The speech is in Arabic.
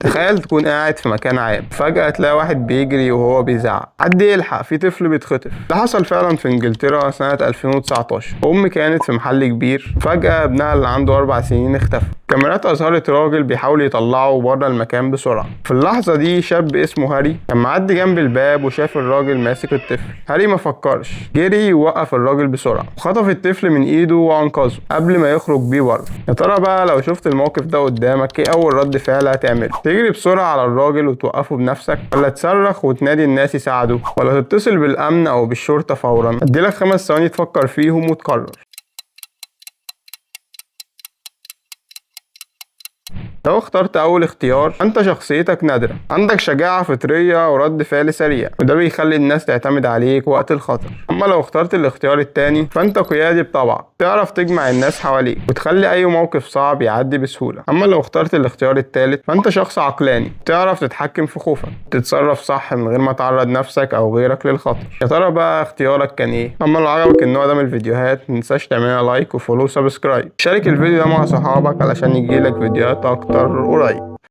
تخيل تكون قاعد في مكان عام، فجأة تلاقي واحد بيجري وهو بيزعق، حد يلحق، في طفل بيتخطف. ده حصل فعلا في انجلترا سنة 2019. أم كانت في محل كبير، فجأة ابنها اللي عنده 4 سنين اختفى. كاميرات أظهرت راجل بيحاول يطلعه بره المكان بسرعة. في اللحظة دي شاب اسمه هاري كان معدي جنب الباب وشاف الراجل ماسك الطفل. هاري ما فكرش، جري ووقف الراجل بسرعة وخطف الطفل من ايده وانقذه قبل ما يخرج بيه بره. يا ترى بقى لو شفت الموقف ده قدامك ايه أول رد فعل هتعمله؟ تجري بسرعة على الراجل وتوقفه بنفسك، ولا تصرخ وتنادي الناس يساعدوا، ولا تتصل بالأمن أو بالشرطة فورا؟ اديلك 5 ثواني تفكر فيهم وتقرر. لو اخترت أول اختيار فأنت شخصيتك نادرة، عندك شجاعة فطرية ورد فعل سريع، وده بيخلي الناس تعتمد عليك وقت الخطر. أما لو اخترت الاختيار التاني فأنت قيادي بطبعك، تعرف تجمع الناس حواليك وتخلي أي موقف صعب يعدي بسهولة. أما لو اخترت الاختيار التالت فأنت شخص عقلاني، تعرف تتحكم في خوفك، تتصرف صح من غير ما تعرض نفسك أو غيرك للخطر. يا ترى بقى اختيارك كان إيه؟ أما لو عجبك النوع ده من الفيديوهات متنساش تعملنا لايك وفولو سبسكرايب. شارك الفيديو ده مع صحابك علشان يجيلك فيديوهات أكتر قريب.